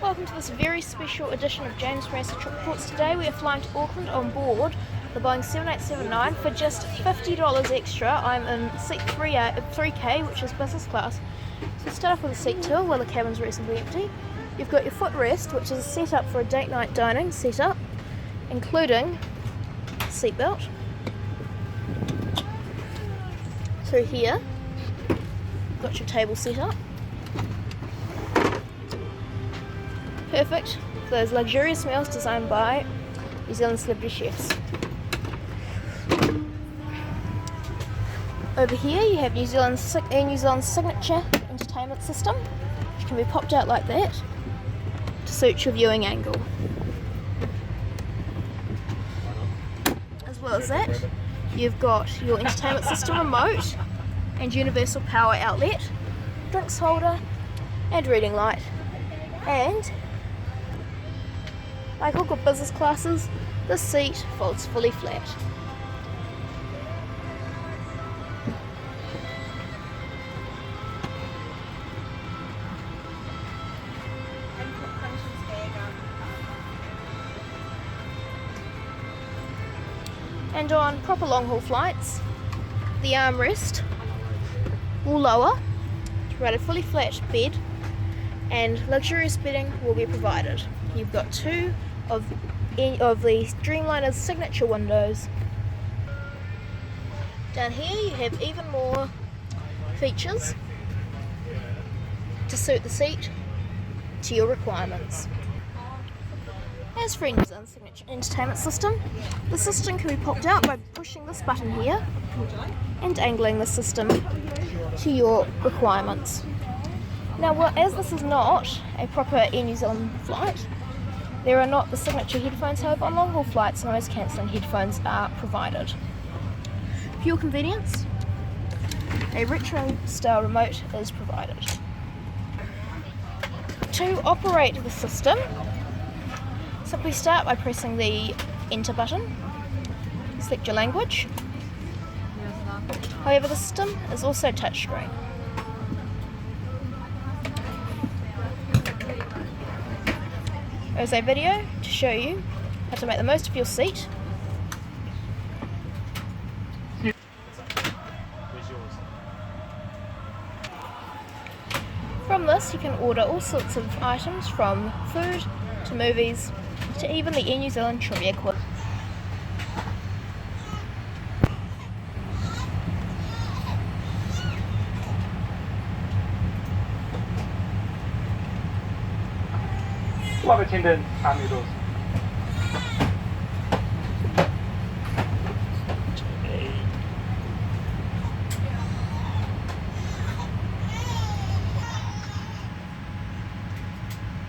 Welcome to this very special edition of James Racer Trip Reports. Today we are flying to Auckland on board the Boeing 7879 for just $50 extra. I'm in seat 3K, which is business class. So we start off with a seat 2 where the cabin's reasonably empty. You've got your footrest, which is set up for a date night dining setup, including seatbelt. Through here, you've got your table set up. Perfect for those luxurious meals designed by New Zealand celebrity chefs. Over here you have New Zealand's signature entertainment system, which can be popped out like that to suit your viewing angle. As well as that, you've got your entertainment system remote and universal power outlet, drinks holder and reading light, and like all good business classes, this seat folds fully flat. And on proper long haul flights, the armrest will lower to provide a fully flat bed, and luxurious bedding will be provided. You've got two of the Dreamliner's signature windows. Down here you have even more features to suit the seat to your requirements. As for New Zealand's signature entertainment system, the system can be popped out by pushing this button here and angling the system to your requirements. Now, as this is not a proper Air New Zealand flight, there are not the signature headphones. However, on long haul flights, noise cancelling headphones are provided. For your convenience, a retro style remote is provided. To operate the system, simply start by pressing the enter button, select your language. However, the system is also touchscreen. There's a video to show you how to make the most of your seat. From this you can order all sorts of items, from food to movies to even the Air New Zealand trivia quiz. Flight attendant, arm your doors.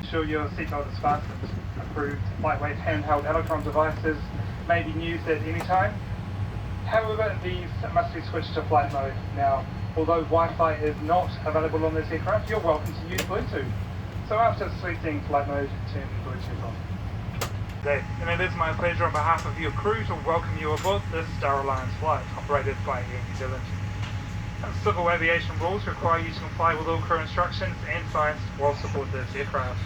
Ensure your seatbelt is fastened. Approved lightweight handheld electronic devices may be used at any time. However, these must be switched to flight mode. Now, although Wi-Fi is not available on this aircraft, you're welcome to use Bluetooth. So after selecting flight mode, turn Bluetooth on. And it is my pleasure on behalf of your crew to welcome you aboard this Star Alliance flight operated by Air New Zealand. Civil aviation rules require you to comply with all crew instructions and signs whilst aboard this aircraft.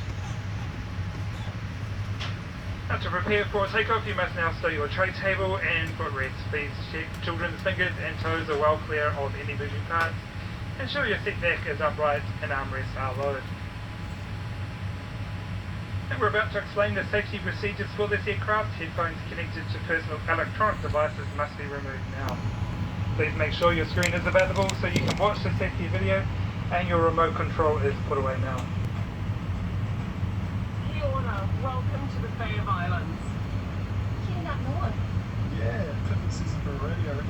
Now, to prepare for takeoff, you must now stow your tray table and footrest. Please check children's fingers and toes are well clear of any moving parts. Ensure your seat back is upright and armrests are lowered. And we're about to explain the safety procedures for this aircraft. Headphones connected to personal electronic devices must be removed now. Please make sure your screen is available so you can watch the safety video, and your remote control is put away now. Kia ora, welcome to the Bay of Islands. Getting up north. Yeah, perfect season for a radio. Do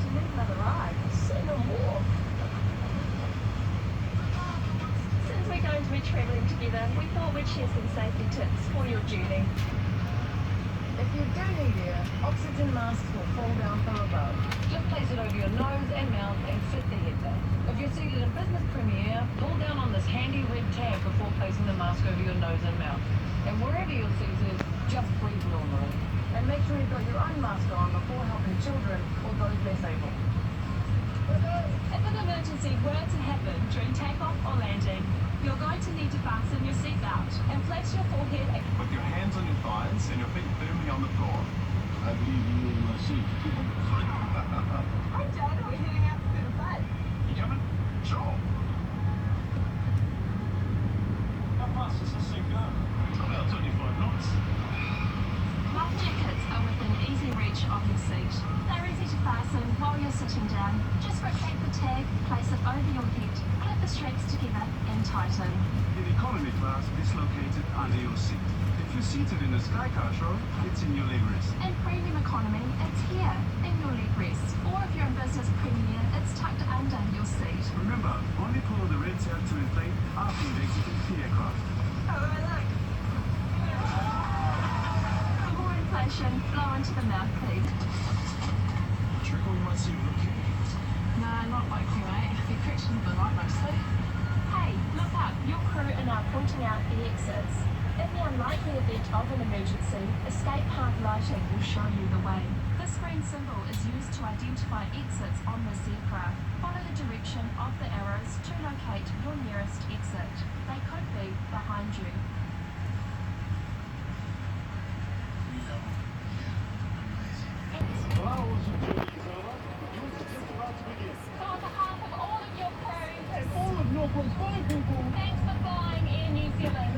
you need another ride? Say no more. Since we're going to be travelling together, we thought we'd share some safety tips for your journey. If you do need air, oxygen masks will fall down from above. Just place it over your nose and mouth and sit the head back. If you're seated in business premier, pull down on this handy red tab before placing the mask over your nose and mouth. And wherever you're seated, just breathe normally. And make sure you've got your own mask on before helping children or those less able. If an emergency were to happen during takeoff or landing, you're going to need need to fasten your seatbelt and flex your forehead. With your hands on your thighs and your feet firmly on the floor. I believe you in my seat. Hi, Dad. We're heading out for a bit of fun. You coming? Sure. How fast does this thing go? About 25 knots. Life jackets are within easy reach of your seat. They're easy to fasten while you're sitting down. Just retract the tag, place it over your head, clip the straps together and tighten. In economy class, it's located under your seat. If you're seated in a Skycar show, it's in your leg rest. In premium economy, it's here, in your leg rest. Or if you're in business premier, it's tucked under your seat. Remember, only pull the red tab to inflate after you've exited the aircraft. Oh, look. For more inflation, blow into the mouthpiece. Trickle, you might see a rookie. Nah, not like you, mate. You're correcting the light mostly. Hey, look up. Your crew are now pointing out the exits. In the unlikely event of an emergency, escape path lighting will show you the way. This green symbol is used to identify exits on this aircraft. Follow the direction of the arrows to locate your nearest exit. They could be behind you. Well, I wasn't doing it, Zola. Yours is just about to begin. So on behalf of all of your crew, And all of Norfolk's fine people. thanks for flying Air New Zealand.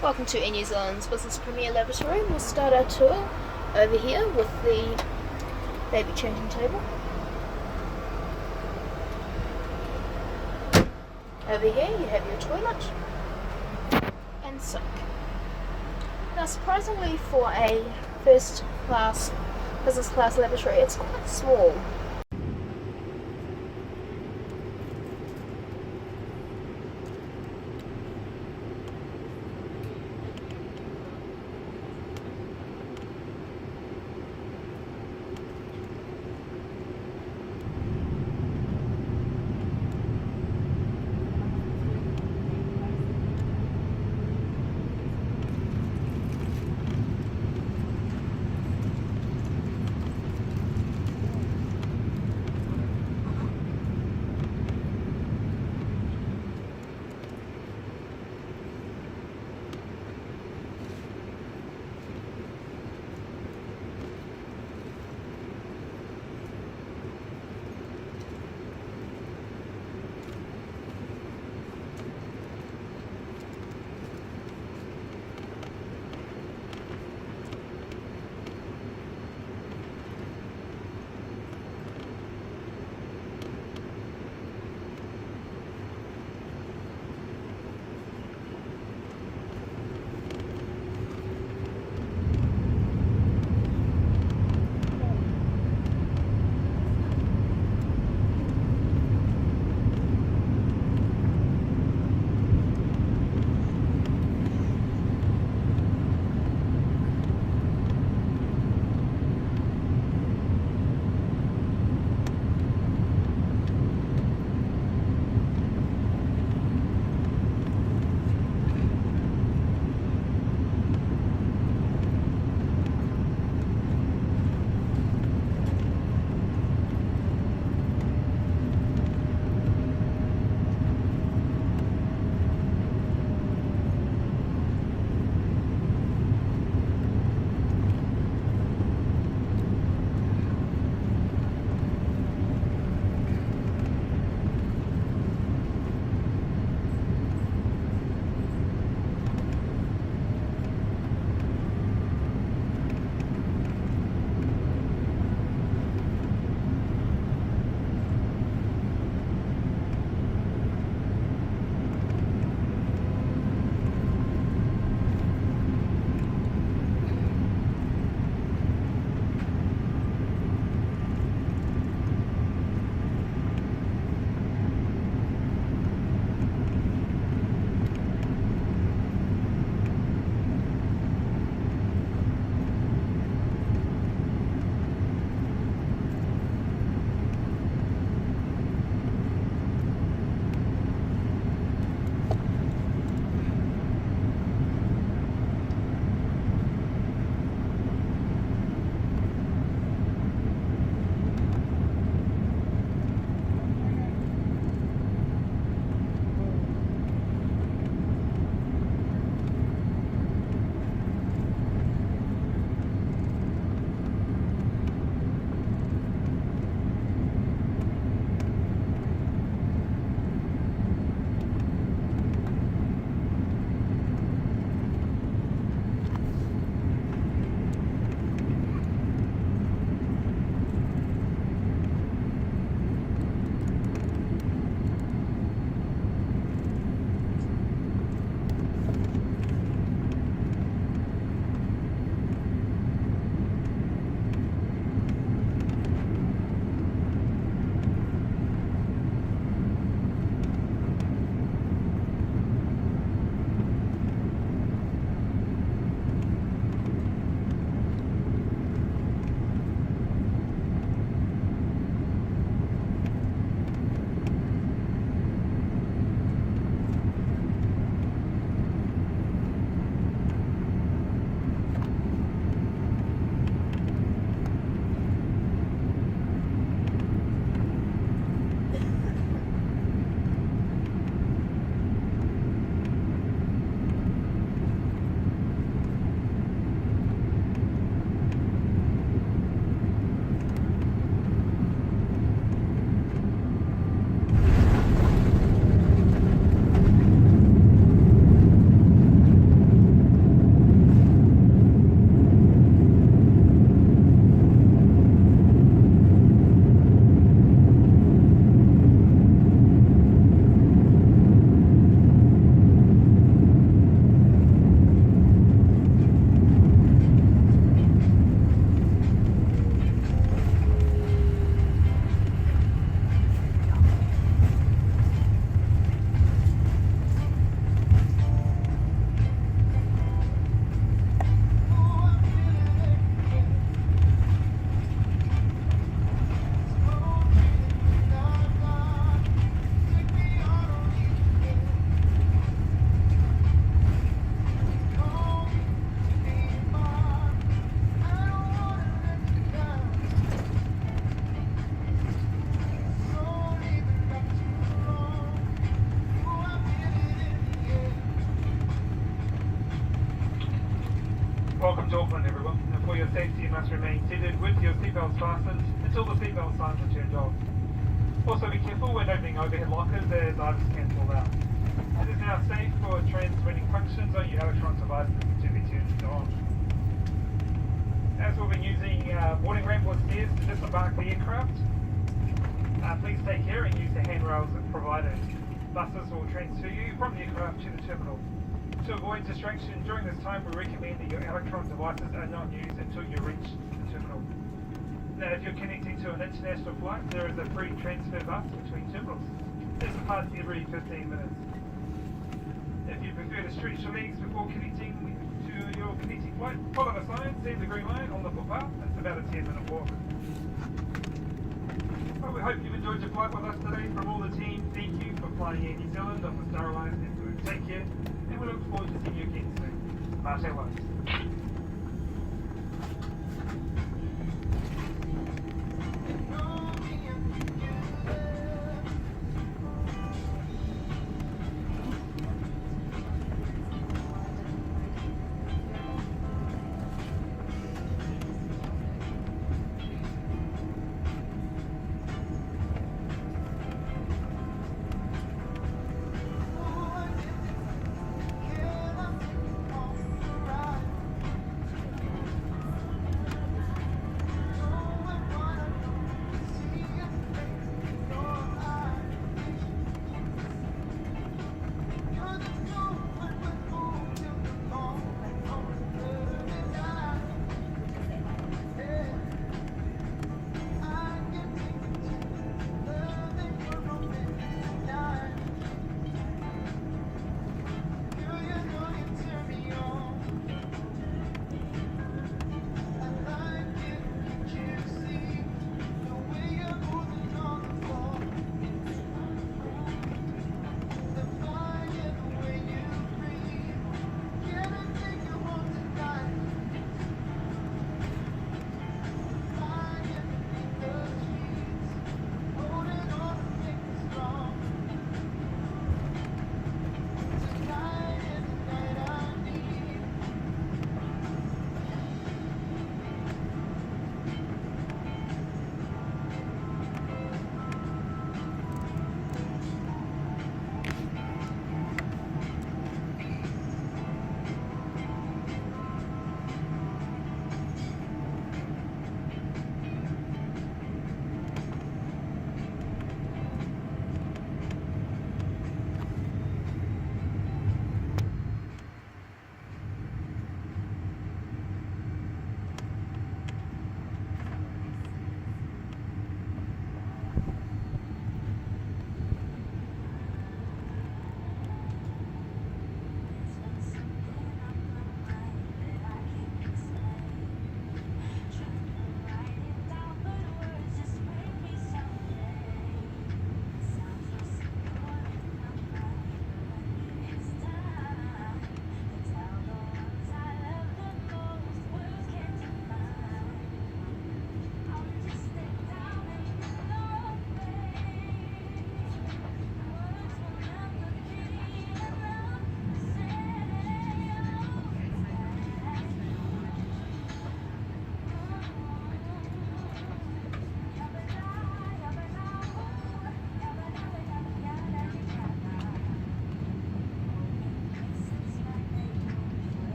Welcome to Air New Zealand's Business Premier Laboratory. We'll start our tour over here with the baby changing table. Over here you have your toilet and sink. Now surprisingly for a first class, business class laboratory, it's quite small. Welcome to Auckland, everyone. And for your safety, you must remain seated with your seatbelts fastened until the seatbelt signs are turned off. Also be careful when opening overhead lockers as divers can fall out. It is now safe for transmitting functions on your electronic devices to be turned on. As we'll be using boarding ramp or stairs to disembark the aircraft, please take care and use the handrails provided. Buses will transfer you from the aircraft to the terminal. To avoid distraction during this time, we recommend that your electronic devices are not used until you reach the terminal. Now, if you're connecting to an international flight, there is a free transfer bus between terminals. This departs every 15 minutes. If you prefer to stretch your legs before connecting to your connecting flight, follow the sign, see the green line on the footpath. It's about a 10-minute walk. Well, we hope you've enjoyed your flight with us today. From all the team, thank you for flying Air New Zealand on the Star Alliance network. Take care, and we look forward to seeing you again soon. Mate wa.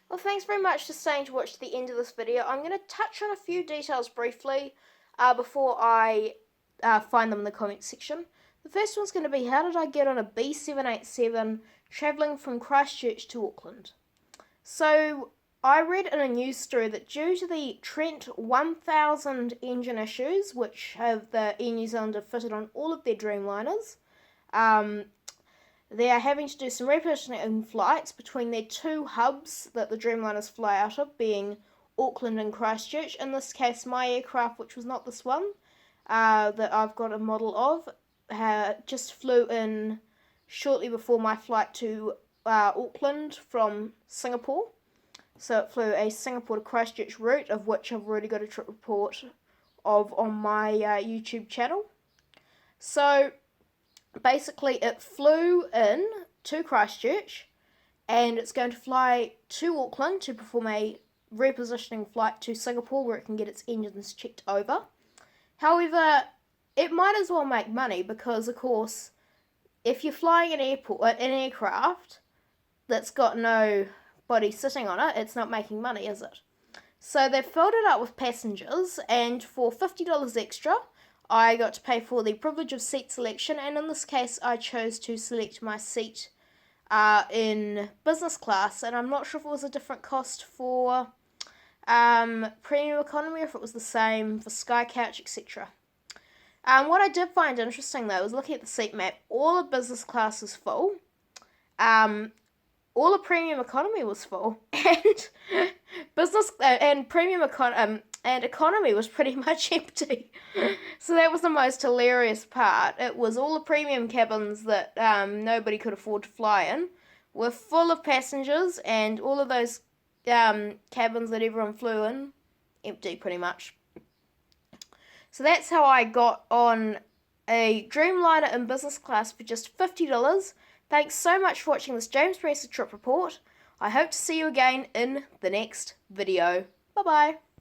Well, thanks very much for staying to watch the end of this video. I'm going to touch on a few details briefly before I find them in the comments section. The first one's going to be, how did I get on a B787 travelling from Christchurch to Auckland? So, I read in a news story that due to the Trent 1000 engine issues, which have the Air New Zealand fitted on all of their Dreamliners, they are having to do some repositioning flights between their two hubs that the Dreamliners fly out of, being Auckland and Christchurch. In this case, my aircraft, which was not this one, that I've got a model of, just flew in shortly before my flight to Auckland from Singapore. So it flew a Singapore to Christchurch route, of which I've already got a trip report of on my YouTube channel. So basically it flew in to Christchurch, and it's going to fly to Auckland to perform a repositioning flight to Singapore where it can get its engines checked over. However, it might as well make money because, of course, if you're flying an aircraft that's got nobody sitting on it, it's not making money, is it? So they've filled it up with passengers, and for $50 extra, I got to pay for the privilege of seat selection, and in this case, I chose to select my seat in business class, and I'm not sure if it was a different cost for premium economy, or if it was the same for Sky Couch, etc. What I did find interesting though was looking at the seat map. All of business class is full. All of premium economy was full, and business and premium and economy was pretty much empty. So that was the most hilarious part. It was all the premium cabins that nobody could afford to fly in were full of passengers, and all of those cabins that everyone flew in empty pretty much. So that's how I got on a Dreamliner in business class for just $50. Thanks so much for watching this James Broome-Isa trip report. I hope to see you again in the next video. Bye bye.